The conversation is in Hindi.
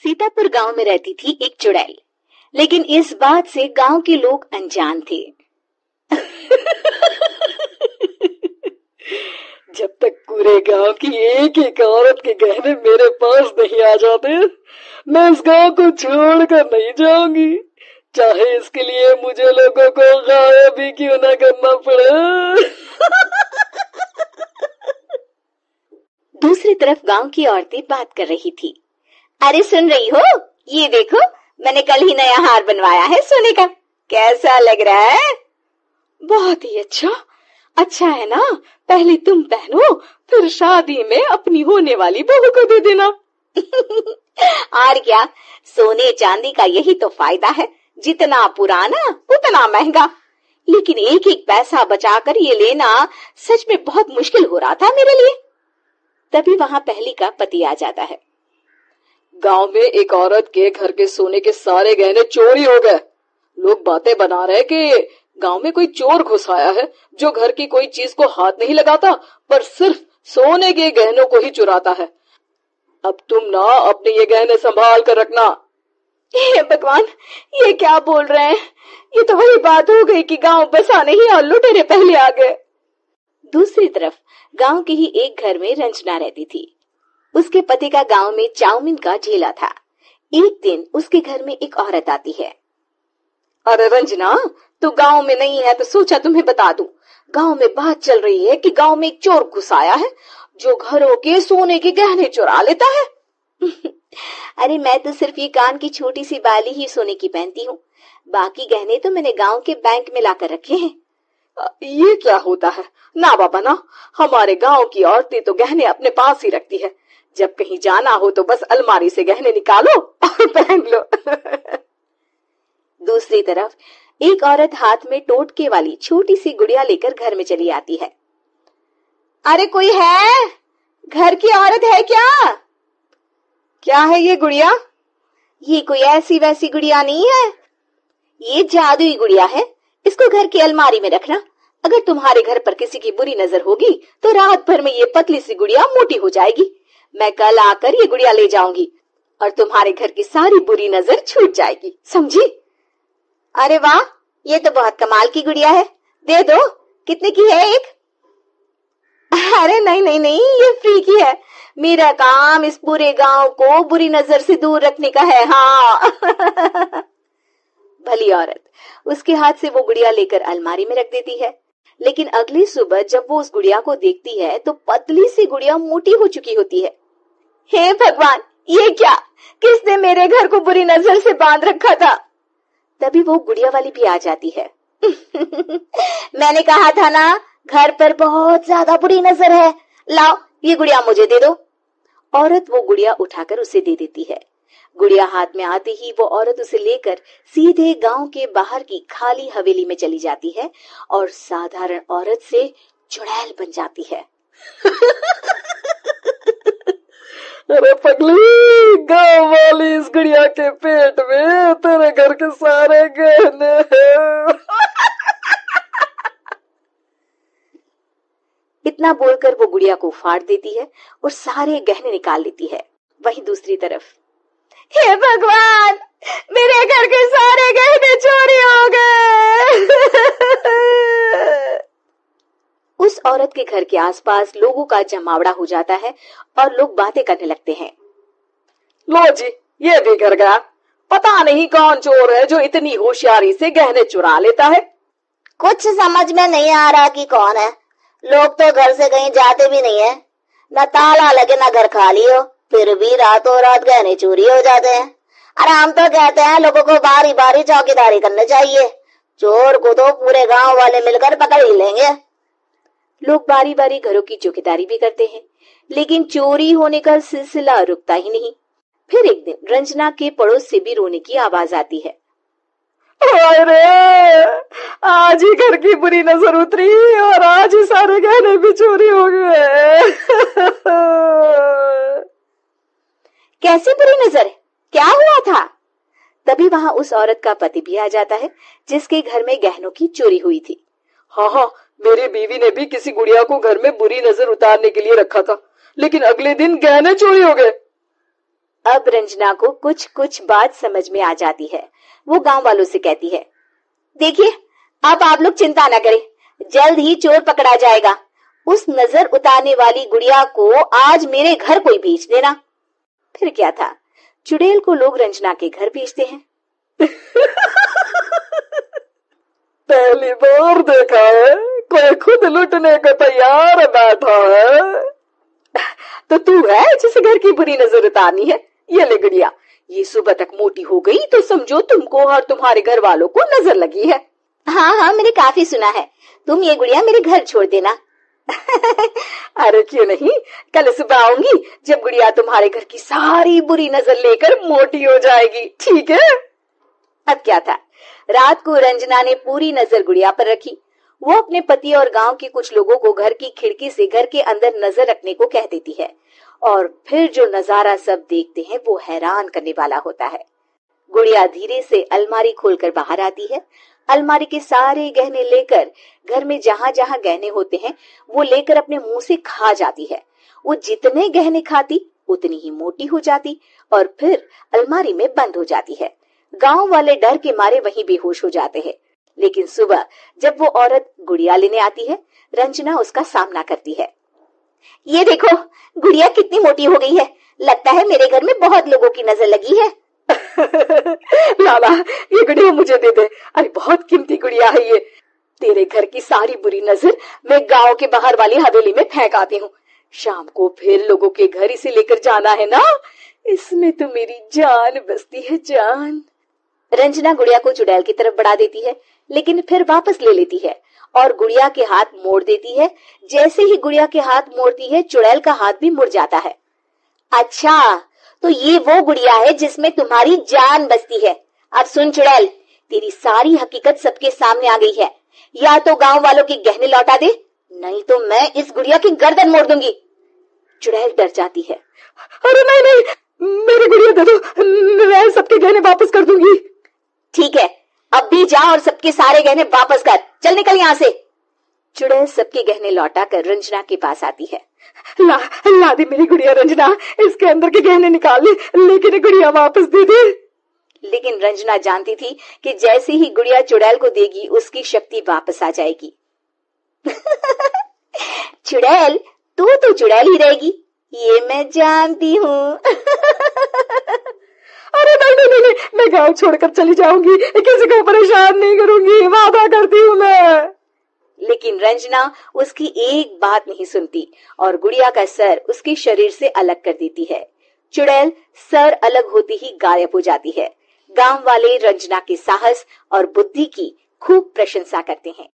सीतापुर गांव में रहती थी एक चुड़ैल, लेकिन इस बात से गांव के लोग अनजान थे। जब तक पूरे गांव की एक एक औरत के गहने मेरे पास नहीं आ जाते, मैं इस गांव को छोड़कर नहीं जाऊंगी, चाहे इसके लिए मुझे लोगों को गायब भी क्यों न करना पड़े। दूसरी तरफ गांव की औरतें बात कर रही थी। अरे सुन रही हो, ये देखो, मैंने कल ही नया हार बनवाया है सोने का, कैसा लग रहा है? बहुत ही अच्छा। अच्छा है ना, पहले तुम पहनो, फिर शादी में अपनी होने वाली बहू को दे देना। और क्या, सोने चांदी का यही तो फायदा है, जितना पुराना उतना महंगा। लेकिन एक एक पैसा बचाकर ये लेना सच में बहुत मुश्किल हो रहा था मेरे लिए। तभी वहां पहली का पति आ जाता है। गांव में एक औरत के घर के सोने के सारे गहने चोरी हो गए। लोग बातें बना रहे कि गांव में कोई चोर घुस आया है जो घर की कोई चीज को हाथ नहीं लगाता, पर सिर्फ सोने के गहनों को ही चुराता है। अब तुम ना अपने ये गहने संभाल कर रखना। हे भगवान, ये क्या बोल रहे हैं? ये तो वही बात हो गई कि गांव बसा नहीं और लुटेरे पहले आ गए। दूसरी तरफ गांव के ही एक घर में रंजना रहती थी। उसके पति का गांव में चाउमीन का ठेला था। एक दिन उसके घर में एक औरत आती है। अरे रंजना, तू गांव में नहीं है तो सोचा तुम्हें बता दूं। गांव में बात चल रही है कि गांव में एक चोर घुस आया है जो घरों के सोने के गहने चुरा लेता है। अरे मैं तो सिर्फ ये कान की छोटी सी बाली ही सोने की पहनती हूँ, बाकी गहने तो मैंने गांव के बैंक में लाकर रखे हैं। ये क्या होता है? ना बाबा ना, हमारे गांव की औरतें तो गहने अपने पास ही रखती है। जब कहीं जाना हो तो बस अलमारी से गहने निकालो और पहन लो। दूसरी तरफ एक औरत हाथ में टोटके वाली छोटी सी गुड़िया लेकर घर में चली आती है। अरे कोई है? घर की औरत है क्या? क्या है ये गुड़िया? ये कोई ऐसी वैसी गुड़िया नहीं है, ये जादुई गुड़िया है। इसको घर की अलमारी में रखना। अगर तुम्हारे घर पर किसी की बुरी नजर होगी तो रात भर में ये पतली सी गुड़िया मोटी हो जाएगी। मैं कल आकर ये गुड़िया ले जाऊंगी और तुम्हारे घर की सारी बुरी नजर छूट जाएगी, समझी? अरे वाह, ये तो बहुत कमाल की गुड़िया है, दे दो। कितने की है एक? अरे नहीं नहीं नहीं, ये फ्री की है। मेरा काम इस पूरे गांव को बुरी नजर से दूर रखने का है। हाँ। भली औरत उसके हाथ से वो गुड़िया लेकर अलमारी में रख देती है। लेकिन अगली सुबह जब वो उस गुड़िया को देखती है तो पतली सी गुड़िया मोटी हो चुकी होती है। हे भगवान, ये क्या? किसने मेरे घर को बुरी नजर से बांध रखा था? तभी वो गुड़िया वाली भी आ जाती है। मैंने कहा था ना, घर पर बहुत ज्यादा बुरी नजर है। लाओ, ये गुड़िया मुझे दे दो। औरत वो गुड़िया उठाकर उसे दे देती है। गुड़िया हाथ में आते ही वो औरत उसे लेकर सीधे गांव के बाहर की खाली हवेली में चली जाती है और साधारण औरत से चुड़ैल बन जाती है। अरे पगली, गांव वाली, इस गुड़िया के पेट में तेरे घर के सारे गहने हैं। इतना बोलकर वो गुड़िया को फाड़ देती है और सारे गहने निकाल लेती है। वहीं दूसरी तरफ, हे भगवान, मेरे घर के सारे गहने चोरी हो गए। उस औरत के घर के आसपास लोगों का जमावड़ा हो जाता है और लोग बातें करने लगते हैं। लो जी, ये भी घर गया। पता नहीं कौन चोर है जो इतनी होशियारी से गहने चुरा लेता है। कुछ समझ में नहीं आ रहा कि कौन है। लोग तो घर से कहीं जाते भी नहीं है, न ताला लगे न घर खाली हो, फिर भी रातों रात गहने चोरी हो जाते हैं। अरे हम तो कहते हैं लोगों को बारी बारी चौकीदारी करनी चाहिए, चोर को तो पूरे गांव वाले मिलकर पकड़ ही लेंगे। लोग बारी बारी घरों की चौकीदारी भी करते हैं, लेकिन चोरी होने का सिलसिला रुकता ही नहीं। फिर एक दिन रंजना के पड़ोस से भी रोने की आवाज आती है। अरे आज ही घर की बुरी नजर उतरी और आज ही सारे गहने भी चोरी हो गए। कैसी बुरी नजर? क्या हुआ था? तभी वहां उस औरत का पति भी आ जाता है जिसके घर में गहनों की चोरी हुई थी। हाँ, मेरी बीवी ने भी किसी गुड़िया को घर में बुरी नजर उतारने के लिए रखा था, लेकिन अगले दिन गहने चोरी हो गए। अब रंजना को कुछ कुछ बात समझ में आ जाती है। वो गांव वालों से कहती है, देखिए अब आप लोग चिंता न करें, जल्द ही चोर पकड़ा जाएगा। उस नजर उतारने वाली गुड़िया को आज मेरे घर कोई भेज देना। फिर क्या था, चुड़ैल को लोग रंजना के घर भेजते हैं। पहली बार देखा है कोई खुद लुटने को तैयार बैठा है। तो तू है जिसे घर की बुरी नजर उतारनी है। ये ले गुड़िया, ये सुबह तक मोटी हो गई तो समझो तुमको और तुम्हारे घर वालों को नजर लगी है। हाँ हाँ, मैंने काफी सुना है। तुम ये गुड़िया मेरे घर छोड़ देना। अरे क्यों नहीं, कल सुबह आऊंगी जब गुड़िया तुम्हारे घर की सारी बुरी नजर लेकर मोटी हो जाएगी, ठीक है। अब क्या था, रात को रंजना ने पूरी नजर गुड़िया पर रखी। वो अपने पति और गांव के कुछ लोगों को घर की खिड़की से घर के अंदर नजर रखने को कह देती है, और फिर जो नजारा सब देखते हैं वो हैरान करने वाला होता है। गुड़िया धीरे से अलमारी खोलकर बाहर आती है। अलमारी के सारे गहने लेकर घर में जहां जहां गहने होते हैं वो लेकर अपने मुंह से खा जाती है। वो जितने गहने खाती उतनी ही मोटी हो जाती और फिर अलमारी में बंद हो जाती है। गांव वाले डर के मारे वहीं बेहोश हो जाते हैं। लेकिन सुबह जब वो औरत गुड़िया लेने आती है, रंजना उसका सामना करती है। ये देखो गुड़िया कितनी मोटी हो गई है, लगता है मेरे घर में बहुत लोगों की नजर लगी है। लाला ये गुड़िया मुझे दे दे, अरे बहुत कीमती गुड़िया है ये। तेरे घर की सारी बुरी नजर मैं गांव के बाहर वाली हवेली में फेंक आती हूँ। शाम को फिर लोगों के घर इसे लेकर जाना है ना, इसमें तो मेरी जान बसती है, जान। रंजना गुड़िया को चुड़ैल की तरफ बढ़ा देती है, लेकिन फिर वापस ले लेती है और गुड़िया के हाथ मोड़ देती है। जैसे ही गुड़िया के हाथ मोड़ती है, चुड़ैल का हाथ भी मुड़ जाता है। अच्छा, तो ये वो गुड़िया है जिसमें तुम्हारी जान बसती है। अब सुन चुड़ैल, तेरी सारी हकीकत सबके सामने आ गई है। या तो गांव वालों के गहने लौटा दे, नहीं तो मैं इस गुड़िया की गर्दन मोड़ दूंगी। चुड़ैल डर जाती है। अरे नहीं नहीं, मेरी गुड़िया दे दो, मैं सबके गहने वापस कर दूंगी। ठीक है, अब भी जा और सबके सारे गहने वापस कर। चल निकल यहाँ से। चुड़ैल सबके गहने लौटा कर रंजना के पास आती है। ला दे मेरी गुड़िया रंजना, इसके अंदर के गहने निकाल ले, लेकिन गुड़िया वापस दे दे। लेकिन रंजना जानती थी कि जैसे ही गुड़िया चुड़ैल को देगी उसकी शक्ति वापस आ जाएगी। चुड़ैल, तू तो चुड़ैल ही रहेगी, ये मैं जानती हूँ। अरे नहीं नहीं नहीं, मैं गांव छोड़कर चली जाऊंगी, किसी को परेशान नहीं करूंगी, वादा करती हूँ मैं। लेकिन रंजना उसकी एक बात नहीं सुनती और गुड़िया का सर उसके शरीर से अलग कर देती है। चुड़ैल सर अलग होती ही गायब हो जाती है। गांव वाले रंजना के साहस और बुद्धि की खूब प्रशंसा करते हैं।